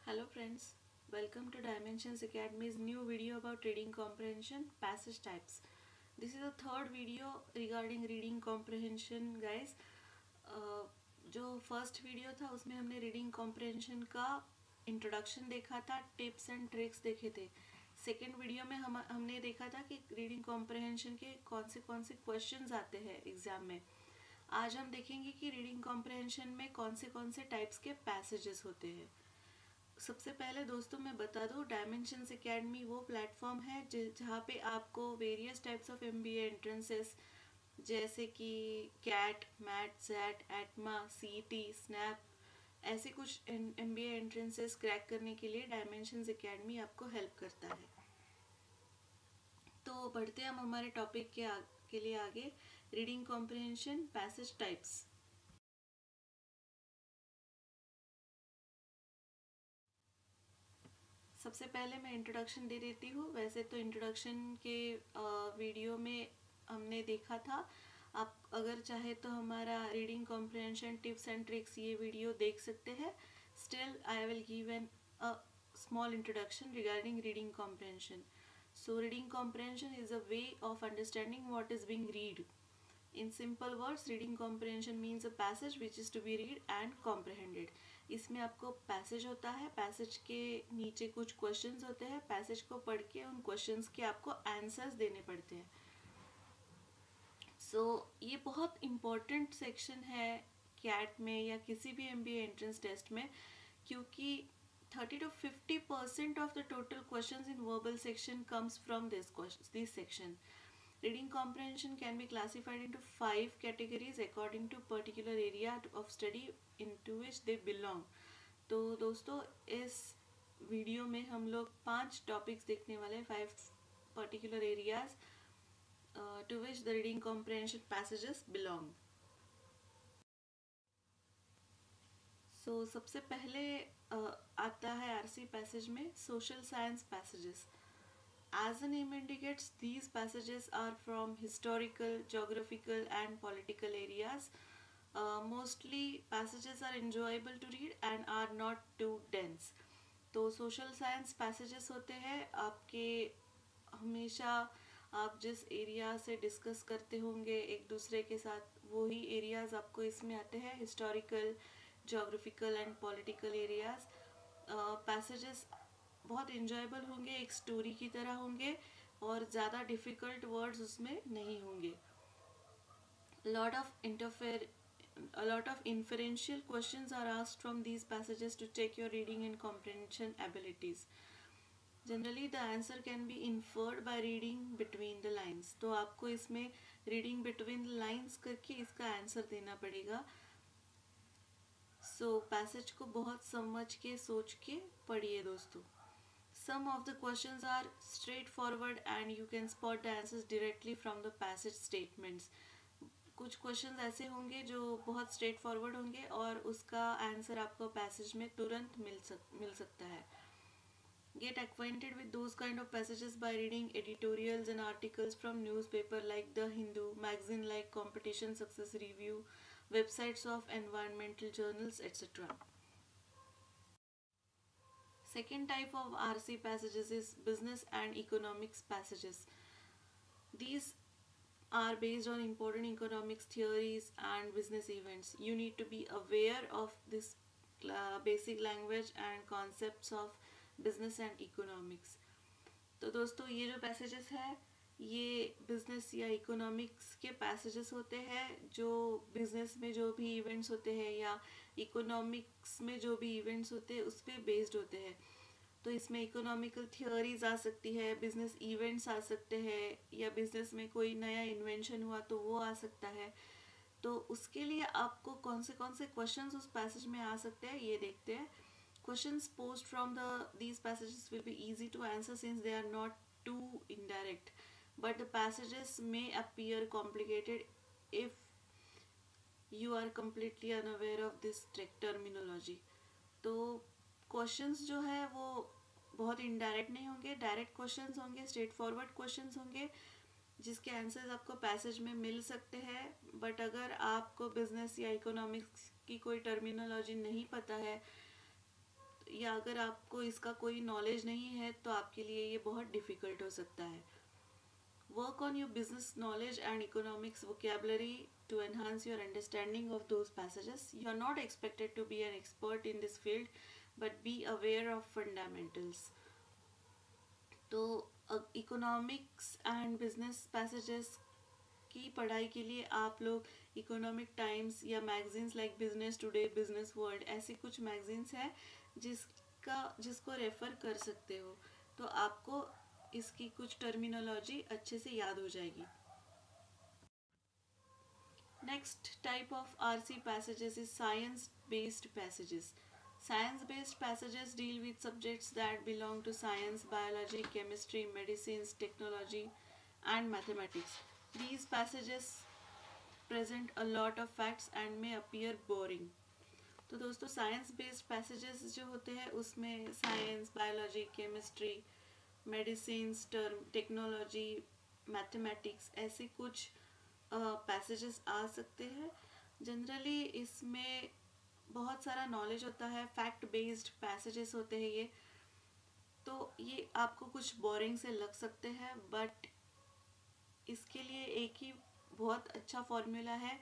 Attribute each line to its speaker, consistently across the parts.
Speaker 1: Hello friends, welcome to Dimensions Academy's new video about reading comprehension passage types. This is the third video regarding reading comprehension guys. जो first video था उसमें हमने reading comprehension का introduction देखा था, tips and tricks देखे थे. Second video में हमने देखा था कि रीडिंग कॉम्प्रहेंशन के कौन से क्वेश्चंस आते हैं एग्जाम में. आज हम देखेंगे कि रीडिंग कॉम्प्रहेंशन में कौन से टाइप्स के पैसेजेस होते हैं. सबसे पहले दोस्तों मैं बता दूं, डायमेंशंस एकेडमी वो प्लेटफॉर्म है जहाँ पे आपको various types of MBA entrances जैसे कि CAT, MAT, XAT, ATMA, CET, SNAP ऐसे कुछ एमबीए एंट्रेंसेस क्रैक करने के लिए डायमेंशंस एकेडमी आपको हेल्प करता है. तो बढ़ते हम हमारे टॉपिक के लिए आगे. Reading comprehension passage types. सबसे पहले मैं इंट्रोडक्शन दे देती हूँ. वैसे तो इंट्रोडक्शन के वीडियो में हमने देखा था. आप अगर चाहे तो हमारा reading comprehension tips and tricks ये वीडियो देख सकते हैं. Still I will give an a small introduction regarding reading comprehension. So reading comprehension is a way of understanding what is being read. In simple words, reading comprehension means a passage which is to be read and comprehended. इसमें आपको passage होता है, passage के नीचे कुछ questions होते हैं, passage को पढ़ के उन क्वेश्चंस के आपको आंसर्स देने पड़ते हैं. ये बहुत इम्पोर्टेंट सेक्शन है कैट में या किसी भी एमबीए एंट्रेंस टेस्ट में, क्योंकि 30 to 50% of the total questions in verbal section comes from this section. Reading comprehension can be classified into 5 categories according to particular area of study into which they belong. तो दोस्तों इस video में हम लोग 5 topics देखने वाले हैं, 5 particular areas to which the reading comprehension passages belong. सबसे पहले आता है आरसी पैसेज में social science passages. As the name indicates, these passages are from historical, geographical and political areas. Mostly passages are enjoyable to read and are not too dense. तो social science passages होते हैं आपके हमेशा आप जिस area से discuss करते होंगे एक दूसरे के साथ, वही एरियाज आपको इसमें आते हैं. Historical, geographical and political areas. Passages बहुत इंजॉयबल होंगे, एक स्टोरी की तरह होंगे और ज़्यादा डिफ़िकल्ट वर्ड्स उसमें नहीं होंगे. A lot of inferential questions are asked from these passages to check your reading and comprehension abilities. Generally the answer can be inferred by reading between the lines. तो आपको इसमें reading between the lines करके इसका answer देना पड़ेगा. Passage को बहुत समझ के सोच के पढ़िए दोस्तों. Some of the questions are straightforward and you can spot the answers directly from the passage statements. कुछ क्वेश्चंस ऐसे होंगे जो बहुत स्ट्रेट फॉरवर्ड होंगे और उसका आंसर आपको पैसेज में तुरंत मिल सकता है. Get acquainted with those kind of passages by reading editorials and articles from newspaper like The Hindu, magazine like Competition Success Review, websites of environmental journals, etc. Second type of RC passages is business and economics passages. These are based on important economics theories and business events. You need to be aware of this basic language and concepts of business and economics. तो दोस्तों ये जो passages है ये business या economics के passages होते हैं जो बिजनेस में जो भी इवेंट्स होते हैं या इकोनॉमिक्स में जो भी इवेंट्स होते हैं उस पर बेस्ड होते हैं. तो इसमें इकोनॉमिकल थियोरीज आ सकती है, बिजनेस इवेंट्स आ सकते हैं या बिजनेस में कोई नया इन्वेंशन हुआ तो वो आ सकता है. तो उसके लिए आपको कौन से क्वेश्चंस उस पैसेज में आ सकते हैं ये देखते हैं. Questions posed from these passages will be easy to answer since they are not too indirect, but the passages may appear complicated if you are completely unaware of this terminology. तो questions जो है वो बहुत indirect नहीं होंगे, direct questions होंगे, straight forward questions होंगे जिसके आंसर्स आपको पैसेज में मिल सकते हैं. बट अगर आपको बिजनेस या इकोनॉमिक्स की कोई टर्मिनोलॉजी नहीं पता है या अगर आपको इसका कोई नॉलेज नहीं है तो आपके लिए ये बहुत डिफ़िकल्ट हो सकता है. Work on your business knowledge and economics vocabulary to enhance your understanding of those passages. You are not expected to be an expert in this field, but be aware of fundamentals. तो economics and business passages की पढ़ाई के लिए आप लोग economic times या magazines like business today, business world, ऐसी कुछ मैगजीन्स हैं जिसको रेफ़र कर सकते हो. तो आपको इसकी कुछ टर्मिनोलॉजी अच्छे से याद हो जाएगी. Next type of RC passages is science based passages. Science based passages deal with subjects that belong to science, biology, chemistry, medicines, technology, and mathematics. These passages present a lot of facts and may appear boring. तो दोस्तों science based passages जो होते हैं उसमें science, biology, chemistry, medicines, term, technology, mathematics ऐसे कुछ passages आ सकते हैं. जनरली इसमें बहुत सारा नॉलेज होता है, फैक्ट बेस्ड पैसेजेस होते हैं ये. तो ये आपको कुछ बोरिंग से लग सकते हैं, बट इसके लिए एक ही बहुत अच्छा फॉर्मूला है.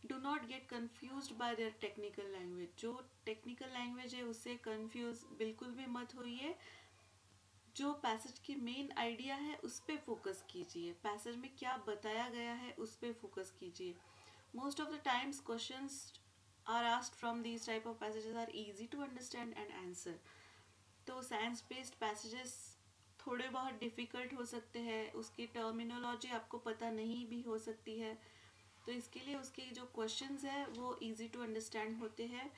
Speaker 1: Do not gate confused bye there technical language. जो टेक्निकल लैंग्वेज है उससे कन्फ्यूज बिल्कुल भी मत होइए. जो पैसेज की मेन आइडिया है उस पर फोकस कीजिए. पैसेज में क्या बताया गया है उस पर फोकस कीजिए. Most of the times questions are asked from these type of passages are easy to understand and answer. तो साइंस बेस्ड पैसेजेस थोड़े बहुत डिफ़िकल्ट हो सकते हैं, उसकी टर्मिनोलॉजी आपको पता नहीं भी हो सकती है. तो इसके लिए उसके जो क्वेश्चंस है वो इजी टू अंडरस्टैंड होते हैं.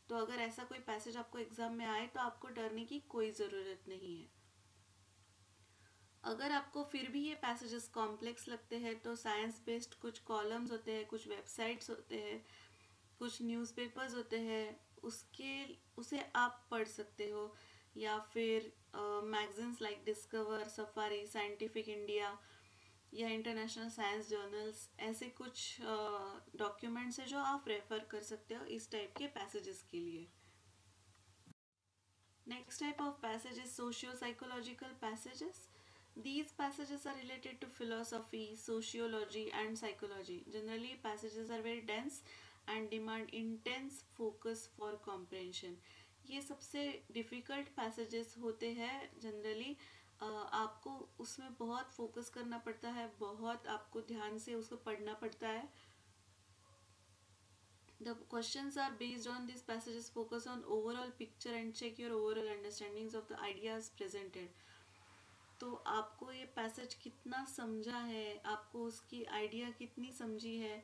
Speaker 1: तो अगर ऐसा कोई पैसेज आपको एग्ज़ाम में आए तो आपको डरने की कोई ज़रूरत नहीं है. अगर आपको फिर भी ये पैसेजेस कॉम्प्लेक्स लगते हैं तो साइंस बेस्ड कुछ कॉलम्स होते हैं, कुछ वेबसाइट्स होते हैं, कुछ न्यूज़पेपर्स होते हैं, उसे आप पढ़ सकते हो. या फिर magazines like discover, safari, scientific India या इंटरनेशनल साइंस जर्नल्स, ऐसे कुछ डॉक्यूमेंट्स हैं जो आप रेफ़र कर सकते हो इस टाइप के पैसेजेस के लिए. Next type of passage is socio-psychological passages. These passages are related to philosophy, sociology, and psychology. Generally, passages are very dense and demand intense focus for comprehension. ये सबसे डिफ़िकल्ट पैसेजेस होते हैं. Generally आपको उसमें बहुत focus करना पड़ता है, बहुत आपको ध्यान से उसको पढ़ना पड़ता है. The questions are based on these passages focus on overall picture and check your overall understandings of the ideas presented. तो आपको ये पैसेज कितना समझा है, आपको उसकी आइडिया कितनी समझी है,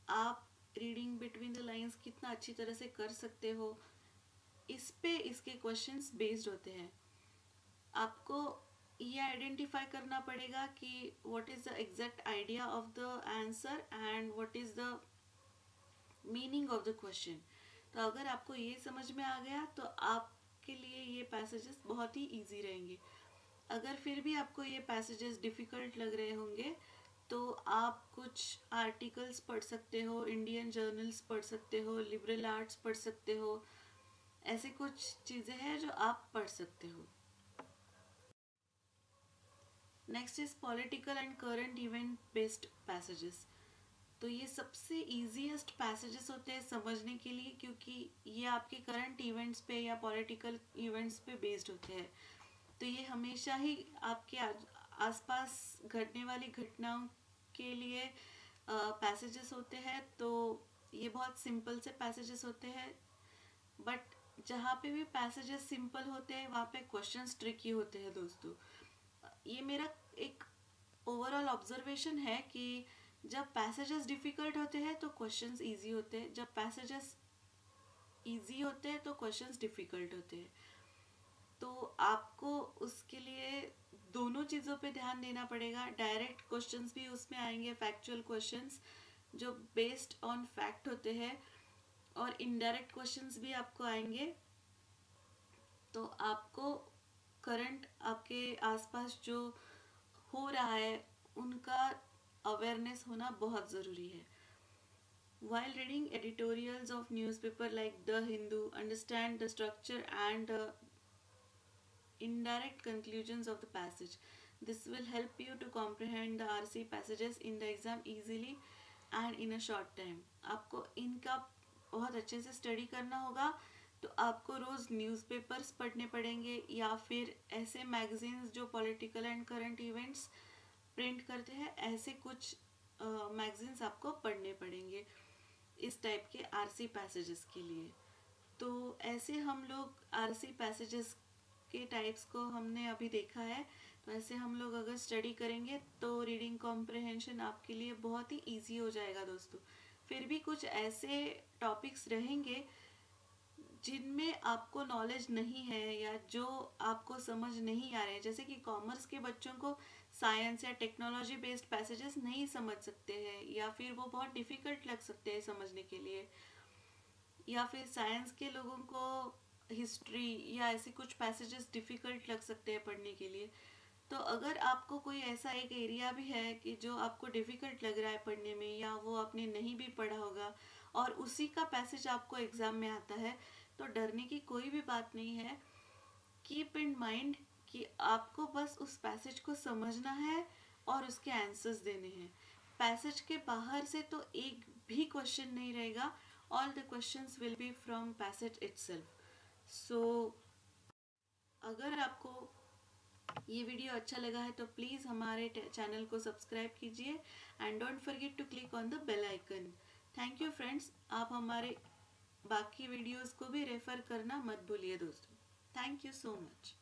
Speaker 1: आप रीडिंग बिटवीन द लाइंस कितना अच्छी तरह से कर सकते हो, इस पे इसके क्वेश्चंस बेस्ड होते हैं. आपको ये आइडेंटिफाई करना पड़ेगा कि what is the exact idea of the answer and what is the meaning of the question. तो अगर आपको ये समझ में आ गया तो आपके लिए ये पैसेजेस बहुत ही इजी रहेंगे. अगर फिर भी आपको ये पैसेजेस डिफ़िकल्ट लग रहे होंगे तो आप कुछ आर्टिकल्स पढ़ सकते हो, इंडियन जर्नल्स पढ़ सकते हो, लिबरल आर्ट्स पढ़ सकते हो. ऐसे कुछ चीज़ें हैं जो आप पढ़ सकते हो. Next is political and current event based passages. तो ये सबसे ईजीएस्ट पैसेजेस होते हैं समझने के लिए, क्योंकि ये आपके करंट इवेंट्स पे या पॉलिटिकल इवेंट्स पे बेस्ड होते हैं. तो ये हमेशा ही आपके आसपास घटने वाली घटनाओं के लिए पैसेजेस होते हैं. तो ये बहुत सिंपल से पैसेजेस होते हैं, बट जहाँ पे भी पैसेजेस सिंपल होते हैं वहाँ पे क्वेश्चंस ट्रिकी होते हैं दोस्तों. ये मेरा एक ओवरऑल ऑब्जर्वेशन है कि जब पैसेजेस डिफ़िकल्ट होते हैं तो क्वेश्चंस इजी होते हैं, जब पैसेजेस इजी होते हैं तो क्वेश्चंस डिफ़िकल्ट होते हैं. तो आपको उसके लिए दोनों चीज़ों पे ध्यान देना पड़ेगा. डायरेक्ट क्वेश्चंस भी उसमें आएंगे, फैक्चुअल क्वेश्चंस जो बेस्ड ऑन फैक्ट होते हैं, और इनडायरेक्ट क्वेश्चंस भी आपको आएंगे. तो आपको करंट आपके आसपास जो हो रहा है उनका अवेयरनेस होना बहुत ज़रूरी है. While reading editorials of newspaper like The Hindu, understand the structure and indirect conclusions of the passage. This will help you to comprehend the RC passages in the exam easily and in a short time. आपको इनका बहुत अच्छे से study करना होगा, तो आपको रोज़ newspapers पढ़ने पड़ेंगे या फिर ऐसे मैगजीन्स जो political and current events print करते हैं, ऐसे कुछ मैगजीन्स आपको पढ़ने पड़ेंगे इस टाइप के आरसी पैसेजेस के लिए। तो ऐसे हम लोग आरसी पैसेजेस के टाइप्स को हमने अभी देखा है। तो ऐसे हम लोग अगर स्टडी करेंगे तो रीडिंग कॉम्प्रहेंशन आपके लिए बहुत ही इजी हो जाएगा दोस्तों। फिर भी कुछ ऐसे टॉपिक्स रहेंगे जिनमें आपको नॉलेज नहीं है या जो आपको समझ नहीं आ रहे हैं, जैसे कि कॉमर्स के बच्चों को साइंस या टेक्नोलॉजी बेस्ड पैसेजेस नहीं समझ सकते हैं या फिर वो बहुत डिफ़िकल्ट लग सकते हैं समझने के लिए, या फिर साइंस के लोगों को हिस्ट्री या ऐसे कुछ पैसेजेस डिफ़िकल्ट लग सकते हैं पढ़ने के लिए। तो अगर आपको कोई ऐसा एक एरिया भी है कि जो आपको डिफ़िकल्ट लग रहा है पढ़ने में या वो आपने नहीं भी पढ़ा होगा और उसी का पैसेज आपको एग्ज़ाम में आता है, तो डरने की कोई भी बात नहीं है। कीप इन माइंड कि आपको बस उस पैसेज को समझना है और उसके आंसर्स देने हैं। पैसेज के बाहर से तो एक भी क्वेश्चन नहीं रहेगा, all the questions will be from passage itself. So अगर आपको ये वीडियो अच्छा लगा है तो प्लीज़ हमारे चैनल को सब्सक्राइब कीजिए and don't forget to click on the bell icon. Thank you friends, आप हमारे बाकी वीडियोस को भी रेफ़र करना मत भूलिए दोस्तों। Thank you so much.